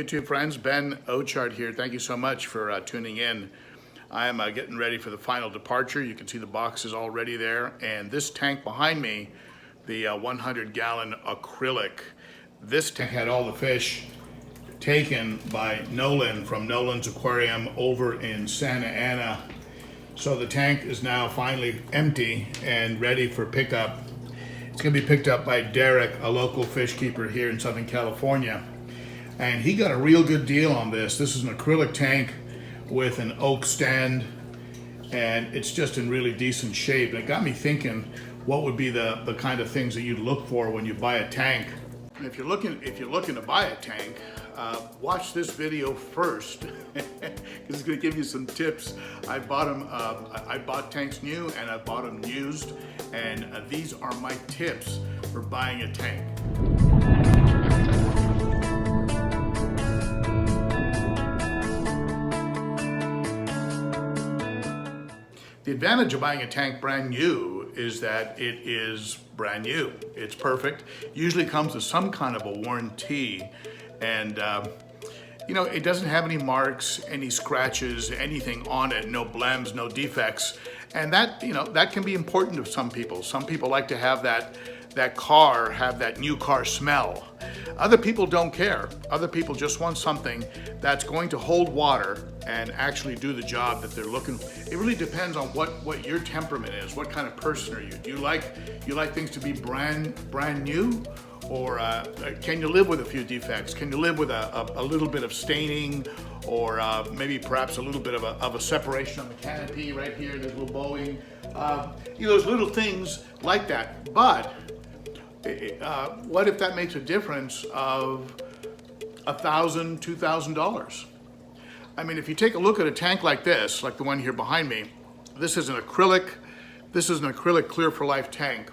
YouTube friends, Ben Ochart here. Thank you so much for tuning in. I am getting ready for the final departure. You can see the boxes already there. And this tank behind me, the 100-gallon acrylic, this tank had all the fish taken by Nolan from Nolan's Aquarium over in Santa Ana. So the tank is now finally empty and ready for pickup. It's going to be picked up by Derek, a local fish keeper here in Southern California. And he got a real good deal on this. This is an acrylic tank with an oak stand, and it's just in really decent shape. And it got me thinking, what would be the kind of things that you'd look for when you buy a tank? And if you're looking to buy a tank, watch this video first, because it's going to give you some tips. I bought tanks new and I bought them used, and these are my tips for buying a tank. The advantage of buying a tank brand new is that it is brand new. It's perfect. Usually comes with some kind of a warranty, and you know, it doesn't have any marks, any scratches, anything on it, no blems, no defects. And that, you know, that can be important to some people. Some people like to have that car have that new car smell. Other people don't care. Other people just want something that's going to hold water and actually do the job that they're looking for. It really depends on what your temperament is. What kind of person are you? Do you like things to be brand new? Or can you live with a few defects? Can you live with a little bit of staining, or maybe perhaps a little bit of a separation on the canopy right here, there's a little bowing, you know, those little things like that. But what if that makes a difference of $1,000, $2,000? I mean, if you take a look at a tank like this, like the one here behind me, this is an acrylic Clear for Life tank.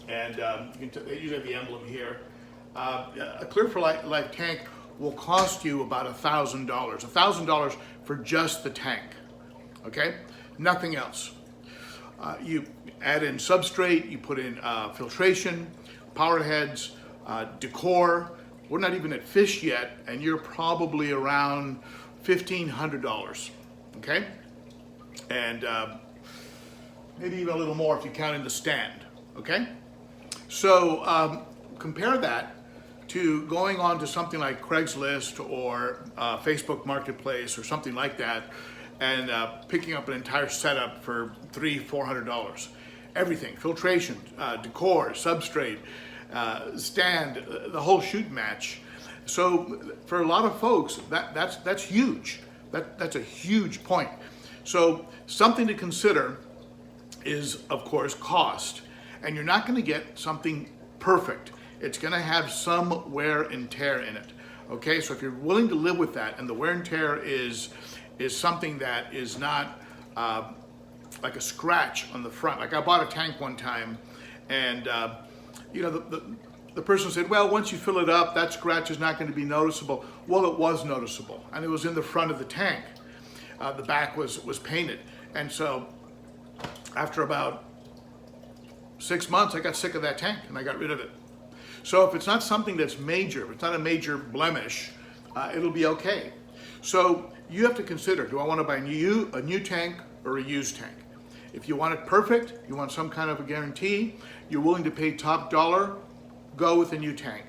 And you have the emblem here. A Clear for Life tank will cost you about $1,000. $1,000 for just the tank, okay? Nothing else. You add in substrate, you put in filtration, power heads, decor. We're not even at fish yet, and you're probably around $1,500, okay? And maybe even a little more if you count in the stand, okay? So compare that to going on to something like Craigslist or Facebook Marketplace or something like that, and picking up an entire setup for $300, $400. Everything, filtration, decor, substrate, stand, the whole shoot match. So for a lot of folks, that's huge. That's a huge point. So something to consider is, of course, cost. And you're not going to get something perfect. It's going to have some wear and tear in it. Okay, so if you're willing to live with that, and the wear and tear is something that is not like a scratch on the front. Like I bought a tank one time, and you know, the person said, well, once you fill it up, that scratch is not going to be noticeable. Well, it was noticeable, and it was in the front of the tank. The back was painted, and so after about 6 months, I got sick of that tank and I got rid of it. So if it's not something that's major, if it's not a major blemish, it'll be okay. So you have to consider, do I want to buy a new tank or a used tank? If you want it perfect, you want some kind of a guarantee, you're willing to pay top dollar, go with a new tank.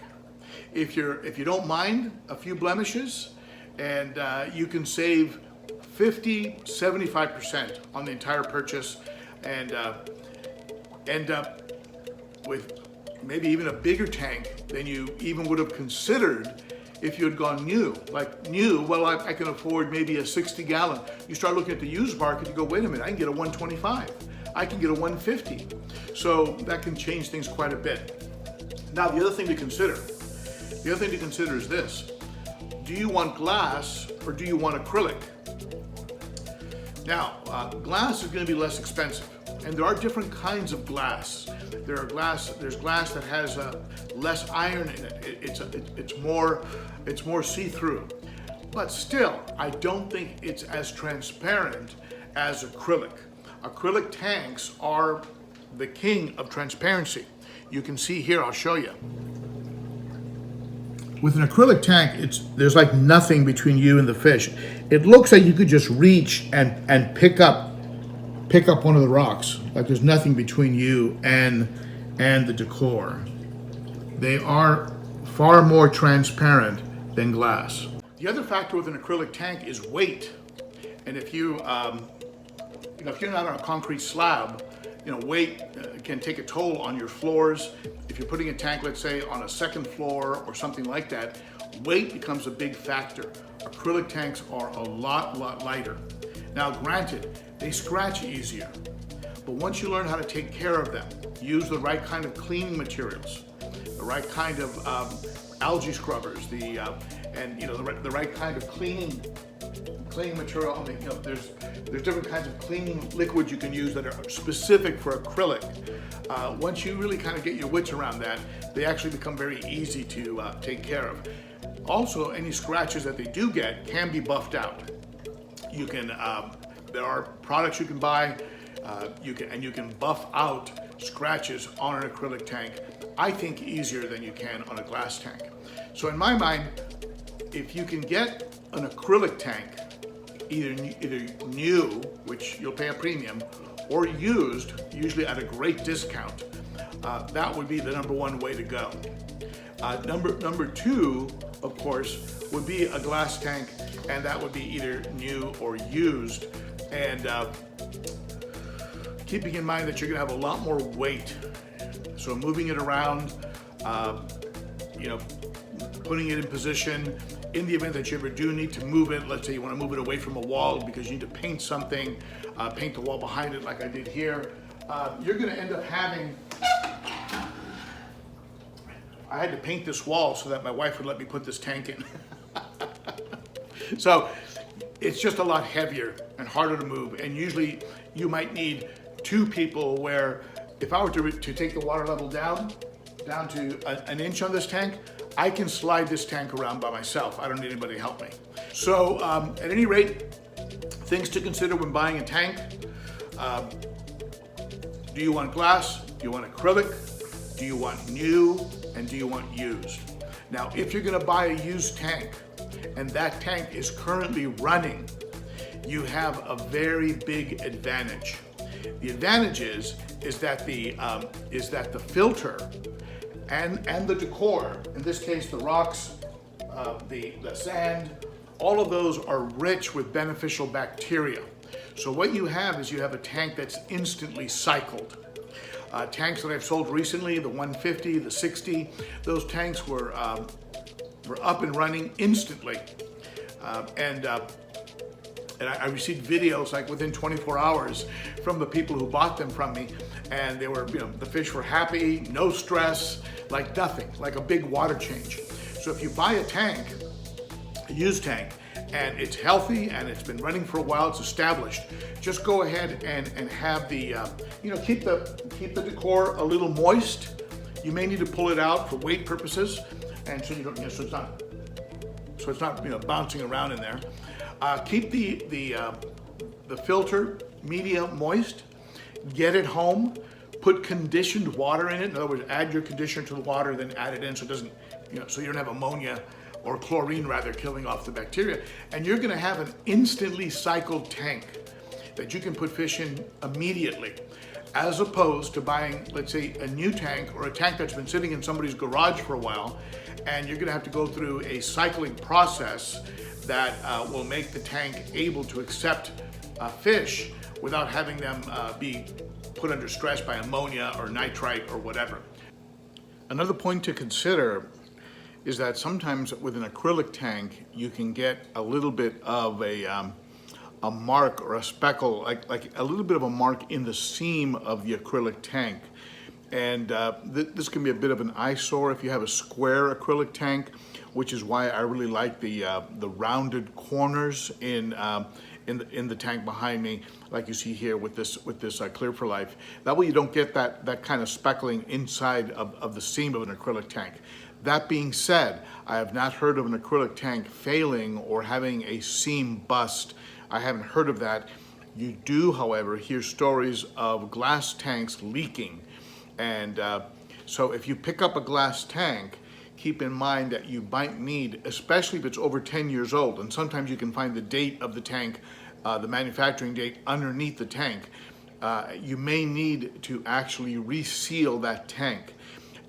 If you don't mind a few blemishes, and you can save 50, 75% on the entire purchase, and end up with maybe even a bigger tank than you even would have considered if you had gone new. Like new, well, I can afford maybe a 60-gallon. You start looking at the used market, you go, wait a minute, I can get a 125. I can get a 150. So that can change things quite a bit. Now, the other thing to consider is this. Do you want glass or do you want acrylic? Now, glass is going to be less expensive. And there are different kinds of glass. There's glass that has less iron in it. It's more see-through. But still, I don't think it's as transparent as acrylic. Acrylic tanks are the king of transparency. You can see here, I'll show you. With an acrylic tank, there's like nothing between you and the fish. It looks like you could just reach and pick up one of the rocks. Like there's nothing between you and the decor. They are far more transparent than glass. The other factor with an acrylic tank is weight. And if if you're not on a concrete slab, weight can take a toll on your floors. If you're putting a tank, let's say, on a second floor or something like that, weight becomes a big factor. Acrylic tanks are a lot lighter. Now, granted, they scratch easier, but once you learn how to take care of them, use the right kind of cleaning materials, the right kind of algae scrubbers, the right kind of cleaning material. I mean, there's different kinds of cleaning liquids you can use that are specific for acrylic. Once you really kind of get your wits around that, they actually become very easy to take care of. Also, any scratches that they do get can be buffed out. You can, there are products you can buy, you can buff out scratches on an acrylic tank, I think easier than you can on a glass tank. So in my mind, if you can get an acrylic tank, either new, which you'll pay a premium, or used, usually at a great discount, that would be the #1 way to go. Number two, of course, would be a glass tank, and that would be either new or used. And keeping in mind that you're gonna have a lot more weight. So moving it around, putting it in position, in the event that you ever do need to move it, let's say you want to move it away from a wall because you need to paint something, paint the wall behind it like I did here, you're going to end up having, I had to paint this wall so that my wife would let me put this tank in. So it's just a lot heavier and harder to move, and usually you might need 2 people, where if I were to take the water level down to an inch on this tank, I can slide this tank around by myself. I don't need anybody to help me. So at any rate, things to consider when buying a tank. Do you want glass? Do you want acrylic? Do you want new? And do you want used? Now, if you're gonna buy a used tank and that tank is currently running, you have a very big advantage. The advantage is that the filter and the decor, in this case the rocks, the sand, all of those are rich with beneficial bacteria. So what you have is you have a tank that's instantly cycled. Tanks that I've sold recently, the 150, the 60, those tanks were up and running instantly. And I received videos like within 24 hours from the people who bought them from me, and they were, the fish were happy, no stress, like nothing, like a big water change. So if you buy a tank, a used tank, and it's healthy and it's been running for a while, it's established, just go ahead and have the, keep the decor a little moist. You may need to pull it out for weight purposes, and so you don't, so it's not bouncing around in there. Keep the filter medium moist. Get it home. Put conditioned water in it. In other words, add your conditioner to the water, then add it in so it doesn't, so you don't have ammonia or chlorine rather killing off the bacteria. And you're going to have an instantly cycled tank that you can put fish in immediately, as opposed to buying, let's say, a new tank or a tank that's been sitting in somebody's garage for a while, and you're going to have to go through a cycling process that will make the tank able to accept fish without having them be put under stress by ammonia or nitrite or whatever. Another point to consider is that sometimes with an acrylic tank, you can get a little bit of a mark or a speckle, like a little bit of a mark in the seam of the acrylic tank. And this can be a bit of an eyesore if you have a square acrylic tank, which is why I really like the rounded corners in the tank behind me, like you see here with this Clear for Life. That way you don't get that kind of speckling inside of the seam of an acrylic tank. That being said, I have not heard of an acrylic tank failing or having a seam bust. I haven't heard of that. You do, however, hear stories of glass tanks leaking. And so if you pick up a glass tank, keep in mind that you might need, especially if it's over 10 years old, and sometimes you can find the date of the tank, the manufacturing date underneath the tank, you may need to actually reseal that tank.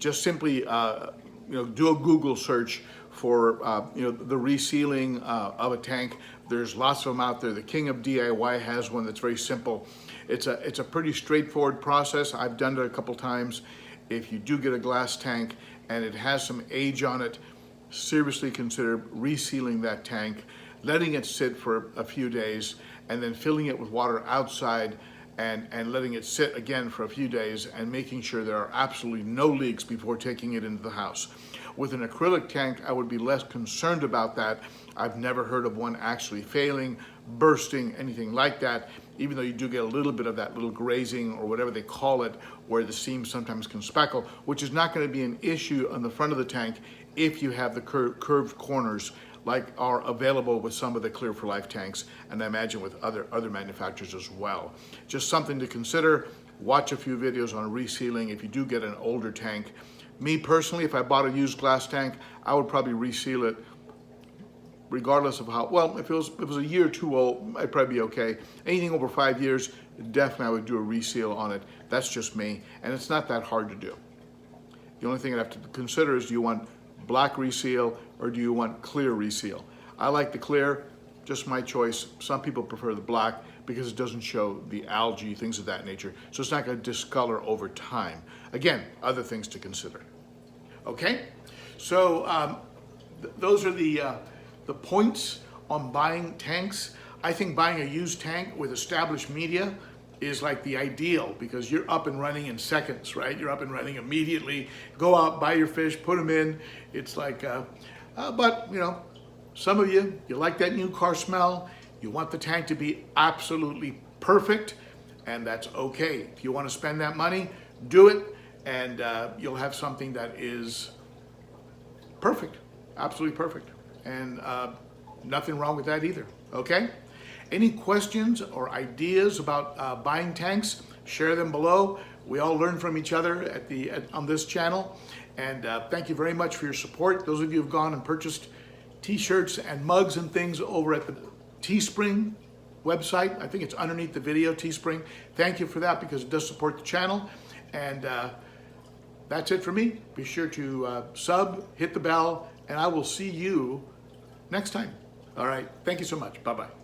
Just simply do a Google search for the resealing of a tank. There's lots of them out there. The King of DIY has one that's very simple. It's a pretty straightforward process. I've done it a couple times. If you do get a glass tank and it has some age on it, seriously consider resealing that tank, letting it sit for a few days, and then filling it with water outside and letting it sit again for a few days and making sure there are absolutely no leaks before taking it into the house. With an acrylic tank, I would be less concerned about that. I've never heard of one actually failing, bursting, anything like that, even though you do get a little bit of that little grazing or whatever they call it, where the seams sometimes can speckle, which is not going to be an issue on the front of the tank if you have the curved corners like are available with some of the Clear for Life tanks, and I imagine with other manufacturers as well. Just something to consider. Watch a few videos on resealing if you do get an older tank. Me personally, if I bought a used glass tank, I would probably reseal it regardless of how, well, if it was a year or two old, I'd probably be okay. Anything over 5 years, definitely I would do a reseal on it. That's just me, and it's not that hard to do. The only thing I'd have to consider is, do you want black reseal or do you want clear reseal? I like the clear, just my choice. Some people prefer the black because it doesn't show the algae, things of that nature. So it's not going to discolor over time. Again, other things to consider. Okay, so those are the points on buying tanks. I think buying a used tank with established media is like the ideal, because you're up and running in seconds, right? You're up and running immediately. Go out, buy your fish, put them in. It's like, but some of you like that new car smell. You want the tank to be absolutely perfect, and that's okay. If you want to spend that money, do it, and you'll have something that is perfect, absolutely perfect. And nothing wrong with that either, okay? Any questions or ideas about buying tanks, share them below. We all learn from each other on this channel. And thank you very much for your support. Those of you who've gone and purchased t-shirts and mugs and things over at the Teespring website. I think it's underneath the video, Teespring. Thank you for that, because it does support the channel. And that's it for me. Be sure to sub, hit the bell, and I will see you next time. All right. Thank you so much. Bye-bye.